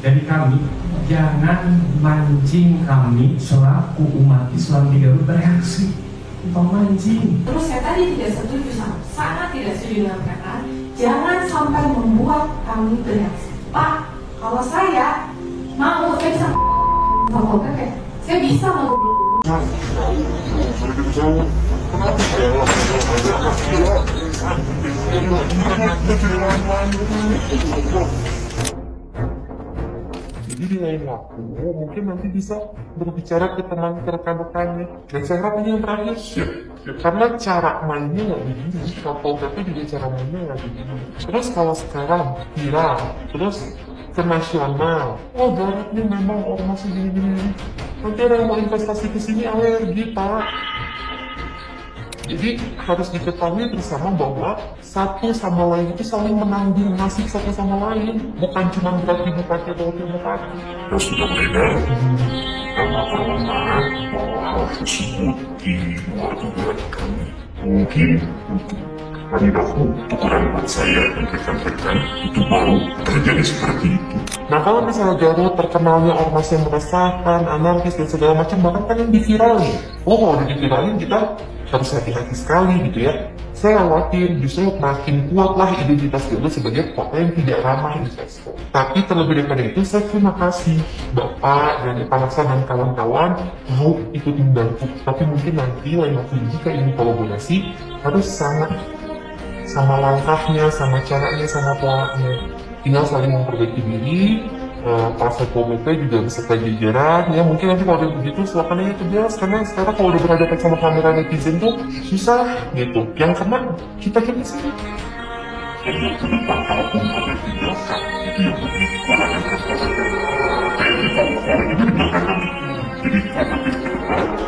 Jadi kami jangan mancing kami selaku umat Islam di Garut bereaksi pemancing. Terus saya tadi tidak setuju, sangat tidak setuju dengan perkataan jangan sampai membuat kami bereaksi. Pak, kalau saya mau, saya bisa mau kakek, saya bisa mau. Jadi di lain waktu, mungkin nanti bisa berbicara ke teman rekan-rekannya. Dan saya harap ini yang terakhir. Karena cara mainnya nggak begini. Satpol PP juga cara mainnya nggak begini. Terus kalau sekarang viral, terus ke nasional. Oh Garut ini memang ormasnya gini-gini. Nanti orang mau investasi ke sini alergi, Pak. Jadi harus diketahui bersama bahwa satu sama lain itu saling menanggung nasib satu sama lain, bukan cuma berarti bupati atau wakil bupati. Yang sudah beredar nama permohonan bahwa hal tersebut di luar dugaan kami. Mungkin untuk mendahu tukuran buat saya dan rekan-rekan itu baru terjadi seperti itu. Nah kalau misalnya Garut terkenalnya ormas yang meresahkan, anarkis dan segala macam, bahkan kan yang diviralin. Oh kalau udah diviralin kita harus hati-hati sekali gitu ya. Saya khawatir justru makin kuatlah identitas Garut sebagai kota yang tidak ramah investor. Tapi terlebih daripada itu, saya terima kasih Bapak dan Pak Hasan dan kawan-kawan mau ikut membantu. Tapi mungkin nanti lain waktu jika ini kolaborasi harus sama langkahnya, sama caranya, sama polanya. Tinggal saling memperbaiki diri. Pak Satpol PP juga beserta jajaran ya, mungkin nanti kalau ada begitu silakan aja tegas, karena sekarang kalau udah berhadapan sama kamera netizen tuh susah gitu, yang kena kita sendiri. Dan yang kedepan kalaupun ada tindakan itu yang lebih kurang yang terpaksa. Jadi kalau orang itu dibiarkan kami, jadi karena tidak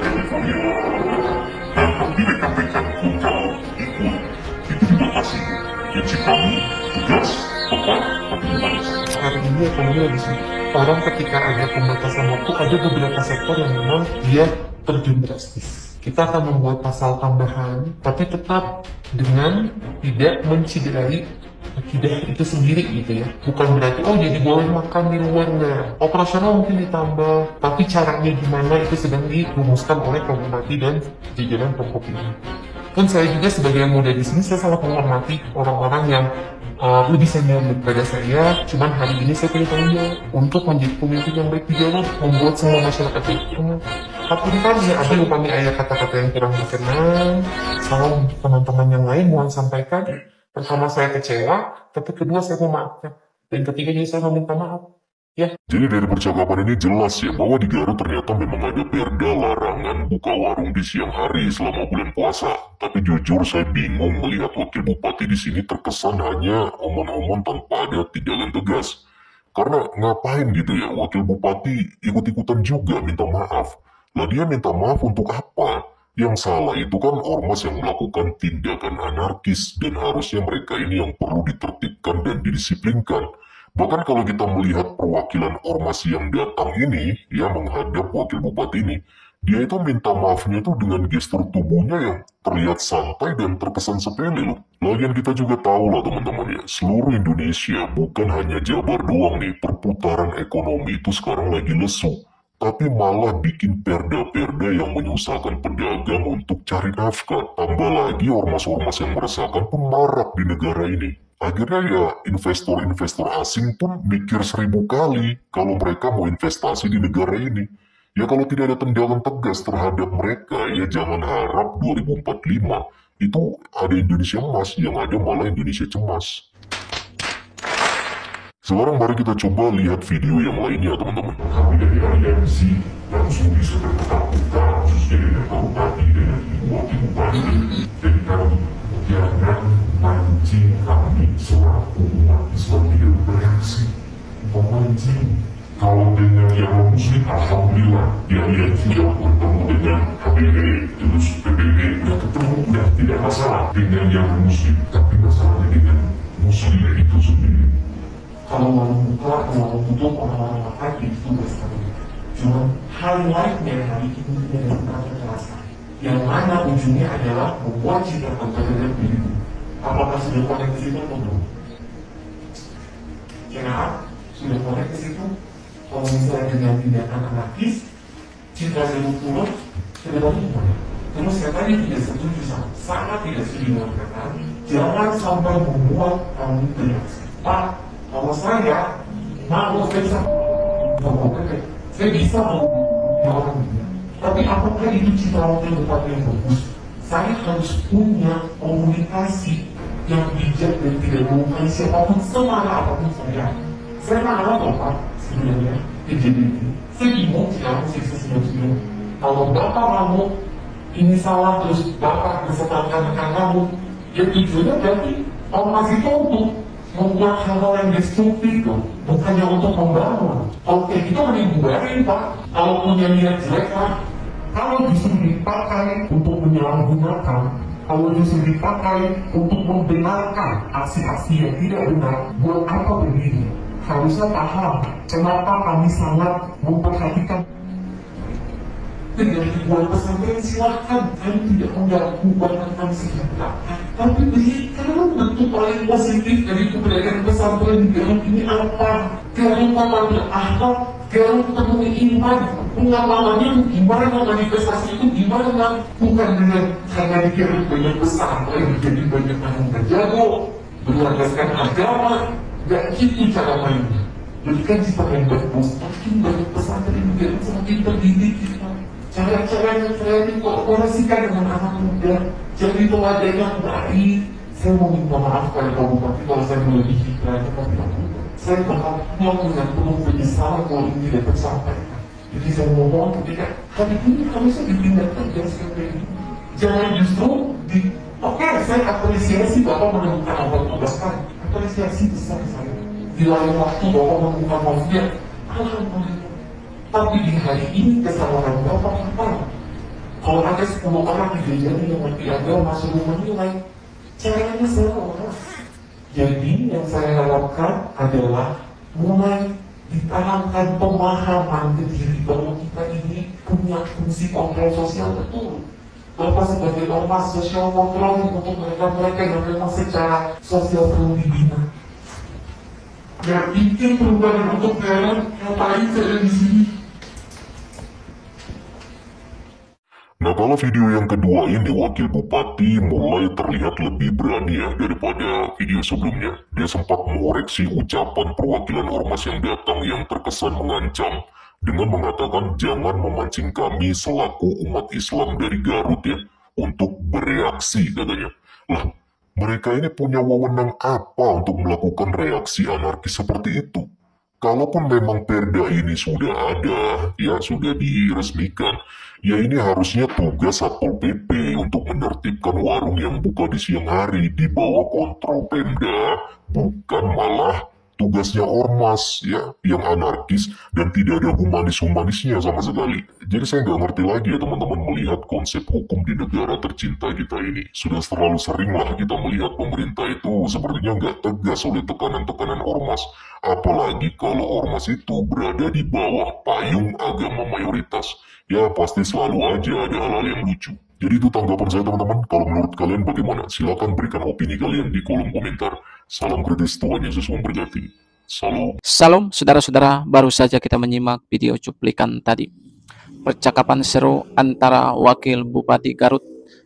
teleponnya dan kami rekan-rekan pun kalau ikut itu juga pasti kunci kami tugas tepat tapi balas. Hari ini ekonomi lagi sih. Orang ketika ada pembatasan waktu, ada beberapa sektor yang memang dia terjun drastis. Kita akan membuat pasal tambahan, tapi tetap dengan tidak menciderai akidah itu sendiri gitu ya. Bukan berarti oh jadi boleh makan di luar, nggak. Operasional mungkin ditambah, tapi caranya gimana itu sedang dirumuskan oleh Pak Bupati dan jajaran Pemkop ini. Kan saya juga sebagai yang muda di sini, saya sangat menghormati orang-orang yang lebih senior daripada saya. Cuman hari ini saya punya tanggung jawab untuk menjadi pemimpin yang baik di Garut, membuat semua masyarakat itu. Hapunten ya, ada upami ayah kata-kata yang kurang berkenan. Salam untuk teman-teman yang lain mohon sampaikan. Pertama saya kecewa, tapi kedua saya memaafkan. Dan ketiga jadi saya meminta maaf. Ya. Jadi dari percakapan ini jelas ya bahwa di Garut ternyata memang ada perda larangan buka warung di siang hari selama bulan puasa. Tapi jujur saya bingung melihat wakil bupati di sini terkesan hanya omong-omong tanpa ada tindakan tegas. Karena ngapain gitu ya wakil bupati ikut-ikutan juga minta maaf. Lah dia minta maaf untuk apa? Yang salah itu kan ormas yang melakukan tindakan anarkis dan harusnya mereka ini yang perlu ditertibkan dan didisiplinkan. Bahkan kalau kita melihat perwakilan ormas yang datang ini, ya menghadap wakil bupati ini, dia itu minta maafnya itu dengan gestur tubuhnya yang terlihat santai dan terkesan sepele loh. Lagian kita juga tahu lah teman-teman ya, seluruh Indonesia bukan hanya Jabar doang nih, perputaran ekonomi itu sekarang lagi lesu. Tapi malah bikin perda-perda yang menyusahkan pedagang untuk cari nafkah. Tambah lagi ormas-ormas yang meresahkan pun marak di negara ini. Akhirnya ya investor-investor asing pun mikir 1000 kali kalau mereka mau investasi di negara ini. Ya kalau tidak ada tindakan tegas terhadap mereka, ya jangan harap 2045 itu ada Indonesia emas, yang ada malah Indonesia cemas. Sekarang mari kita coba lihat video yang lainnya teman-teman. Kami dari aliansi langsung bisa berkata khususnya dengan Bupati dan Ibu Wakil Bupati, dan kami jangan mancing kami selaku umat Islam tidak bereaksi pemancing. Kalau dengan yang muslim, alhamdulillah di aliansi sudah bertemu dengan HBD, terus PBB sudah ketemu, sudah tidak masalah dengan yang muslim, tapi masalahnya dengan muslimnya itu sendiri. Kalau mau buka, kalau tutup, orang-orang makan itu tugas kami. Cuma highlightnya hari ini dengan kekerasan, yang mana ujungnya adalah membuat citra terhadap dirimu. Apakah sudah koneksi itu atau belum? Kenapa? sudah mulai ke situ. Kalau misalnya dengan tindakan anarkis, citra seluruh pulau, kedepannya gimana? Terus katanya tidak setuju, sangat tidak setuju dengan perkataan, jangan sampai membuat kami bereaksi. Pak, kalau saya mau saya bisa orang ini, tapi apakah itu citra wakil bupati yang bagus? Saya harus punya komunikasi yang bijak dan tidak melukai siapapun semarah apapun saya. Saya marah loh Pak, sebenarnya kejadian ini. Saya bingung sekarang siksa senyum-senyum. Kalau Bapak mau ini salah, terus Bapak beserta rekan-rekan kamu, ya tujuannya berarti ormas itu untuk membuat hal-hal yang destruktif tuh, bukannya untuk membangun. Kalau kayak gitu mending bubarin Pak. Kalau punya niat jelek Pak, kalau justru dipakai untuk menyalahgunakan, kalau justru dipakai untuk membenarkan aksi-aksi yang tidak benar, buat apa begini? Harusnya paham kenapa kami sangat memperhatikan. Dengan dibuat pesantren silahkan, kami tidak mengganggu bahkan sejahtera. Tapi berikan bentuk paling positif dari keberadaan pesantren di Garut ini apa? Garut tanpa berakhlak, Garut penuh iman. Pengamalannya gimana, manifestasi itu gimana? Bukan dengan karena di Garut banyak pesantren, jadi banyak orang berjago, berlandaskan agama. Gak gitu cara mainnya. Berikan cita yang bagus, makin banyak pesantren di Garut semakin terdidik kita. Cara-caranya saya dikolaborasikan dengan anak muda, jadi teladan yang baik. Saya mau minta maaf pada Pak Bupati kalau saya melebihi kerajaan, tapi saya bakal pulang dengan penuh penyesalan kalau ini tidak tersampaikan. Jadi saya mohon ketika hari ini harusnya dipindahkan dari sekarang ini. Jangan justru oke, saya apresiasi Bapak menemukan awal tugas kan, apresiasi besar saya. Di lain waktu Bapak menemukan mafia, alhamdulillah. Tapi di hari ini kesalahan Bapak apa? Kalau ada 10 orang di gereja yang mengerti agama suruh menilai, caranya salah. Jadi yang saya harapkan adalah mulai ditanamkan pemahaman ke diri bahwa kita ini punya fungsi kontrol sosial betul. Bapak sebagai ormas sosial kontrol untuk mereka-mereka yang memang secara sosial perlu dibina. Dan bikin perubahan untuk Garut, ngapain saya di sini? Nah, kalau video yang kedua ini Wakil Bupati mulai terlihat lebih berani ya daripada video sebelumnya. Dia sempat mengoreksi ucapan perwakilan ormas yang datang yang terkesan mengancam dengan mengatakan jangan memancing kami selaku umat Islam dari Garut ya untuk bereaksi katanya. Lah, mereka ini punya wewenang apa untuk melakukan reaksi anarkis seperti itu? Kalaupun memang perda ini sudah ada, ya sudah diresmikan, ya ini harusnya tugas Satpol PP untuk menertibkan warung yang buka di siang hari di bawah kontrol Pemda, bukan malah tugasnya ormas ya yang anarkis dan tidak ada humanis-humanisnya sama sekali. Jadi saya nggak ngerti lagi ya teman-teman melihat konsep hukum di negara tercinta kita ini. Sudah terlalu sering lah kita melihat pemerintah itu sepertinya nggak tegas oleh tekanan-tekanan ormas. Apalagi kalau ormas itu berada di bawah payung agama mayoritas. Ya pasti selalu aja ada hal-hal yang lucu. Jadi itu tanggapan saya teman-teman. Kalau menurut kalian bagaimana? Silahkan berikan opini kalian di kolom komentar. Salam kritis, Tuhan Yesus memberkati. Salam. Salam saudara-saudara, baru saja kita menyimak video cuplikan tadi. Percakapan seru antara Wakil Bupati Garut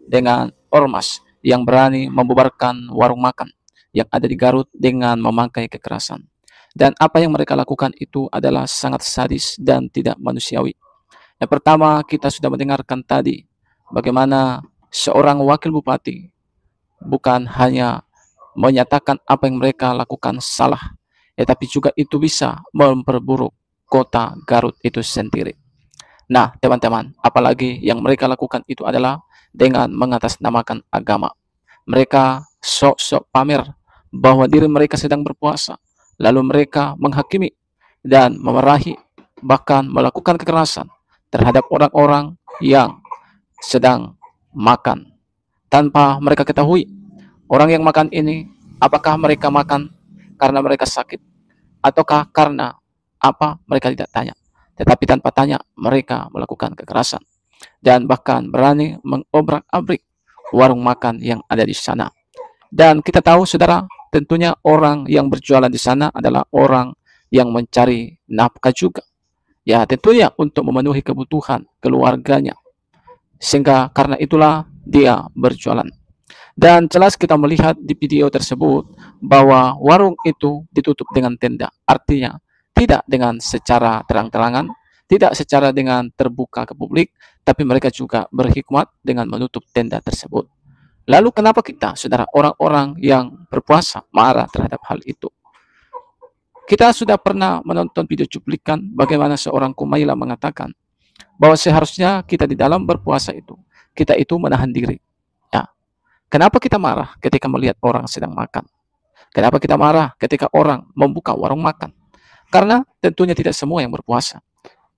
dengan ormas yang berani membubarkan warung makan yang ada di Garut dengan memakai kekerasan. Dan apa yang mereka lakukan itu adalah sangat sadis dan tidak manusiawi. Yang pertama, kita sudah mendengarkan tadi bagaimana seorang wakil bupati bukan hanya menyatakan apa yang mereka lakukan salah, tapi juga itu bisa memperburuk kota Garut itu sendiri. Nah, teman-teman, apalagi yang mereka lakukan itu adalah dengan mengatasnamakan agama. Mereka sok-sok pamer bahwa diri mereka sedang berpuasa, lalu mereka menghakimi dan memarahi, bahkan melakukan kekerasan terhadap orang-orang yang sedang makan tanpa mereka ketahui. Orang yang makan ini, apakah mereka makan karena mereka sakit ataukah karena apa, mereka tidak tanya. Tetapi tanpa tanya mereka melakukan kekerasan dan bahkan berani mengobrak-abrik warung makan yang ada di sana. Dan kita tahu saudara, tentunya orang yang berjualan di sana adalah orang yang mencari nafkah juga. Ya, tentunya untuk memenuhi kebutuhan keluarganya. Sehingga karena itulah dia berjualan. Dan jelas kita melihat di video tersebut bahwa warung itu ditutup dengan tenda. Artinya tidak dengan secara terang-terangan, tidak secara dengan terbuka ke publik, tapi mereka juga berhikmat dengan menutup tenda tersebut. Lalu kenapa kita, saudara, orang-orang yang berpuasa marah terhadap hal itu? Kita sudah pernah menonton video cuplikan bagaimana seorang Kumaila mengatakan bahwa seharusnya kita di dalam berpuasa itu, kita itu menahan diri. Ya. Kenapa kita marah ketika melihat orang sedang makan? Kenapa kita marah ketika orang membuka warung makan? Karena tentunya tidak semua yang berpuasa.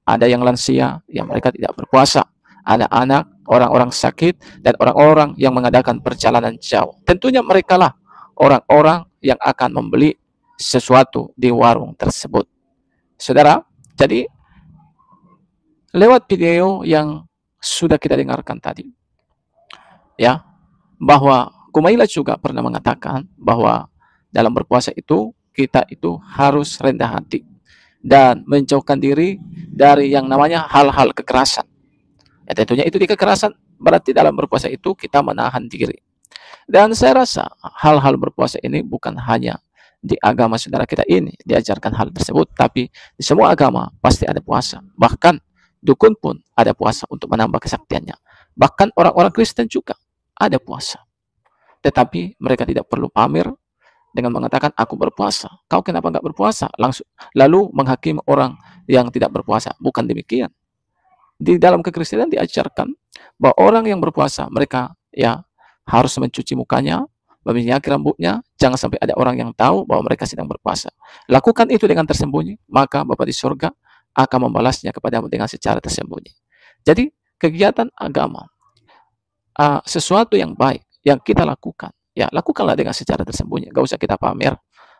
Ada yang lansia yang mereka tidak berpuasa. Ada anak, orang-orang sakit, dan orang-orang yang mengadakan perjalanan jauh. Tentunya mereka lah orang-orang yang akan membeli sesuatu di warung tersebut. Saudara, jadi lewat video yang sudah kita dengarkan tadi, ya, bahwa Kumaila juga pernah mengatakan bahwa dalam berpuasa itu kita itu harus rendah hati dan menjauhkan diri dari yang namanya hal-hal kekerasan. Ya, tentunya itu di kekerasan berarti dalam berpuasa itu kita menahan diri. Dan saya rasa hal-hal berpuasa ini bukan hanya di agama saudara kita ini diajarkan hal tersebut, tapi di semua agama pasti ada puasa. Bahkan dukun pun ada puasa untuk menambah kesaktiannya. Bahkan orang-orang Kristen juga ada puasa. Tetapi mereka tidak perlu pamer dengan mengatakan aku berpuasa. Kau kenapa nggak berpuasa? Lalu menghakimi orang yang tidak berpuasa. Bukan demikian. Di dalam kekristenan diajarkan bahwa orang yang berpuasa mereka ya harus mencuci mukanya, meminyak rambutnya, jangan sampai ada orang yang tahu bahwa mereka sedang berpuasa. Lakukan itu dengan tersembunyi, maka Bapa di surga akan membalasnya kepadamu dengan secara tersembunyi. Jadi kegiatan agama, sesuatu yang baik yang kita lakukan, ya lakukanlah dengan secara tersembunyi. Gak usah kita pamer,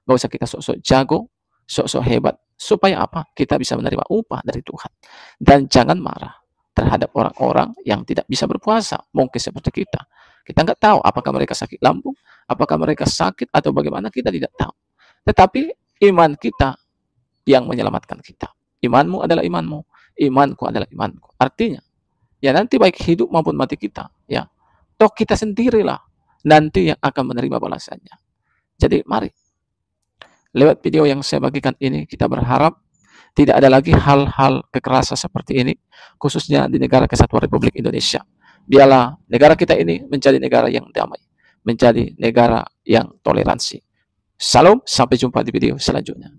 gak usah kita sok-sok jago, sok-sok hebat. Supaya apa? Kita bisa menerima upah dari Tuhan. Dan jangan marah terhadap orang-orang yang tidak bisa berpuasa. Mungkin seperti kita. Kita nggak tahu apakah mereka sakit lambung, apakah mereka sakit atau bagaimana, kita tidak tahu. Tetapi iman kita yang menyelamatkan kita. Imanmu adalah imanmu, imanku adalah imanku. Artinya, ya nanti baik hidup maupun mati kita, ya toh kita sendirilah nanti yang akan menerima balasannya. Jadi mari, lewat video yang saya bagikan ini, kita berharap tidak ada lagi hal-hal kekerasan seperti ini, khususnya di negara Kesatuan Republik Indonesia. Biarlah negara kita ini menjadi negara yang damai, menjadi negara yang toleransi. Salam, sampai jumpa di video selanjutnya.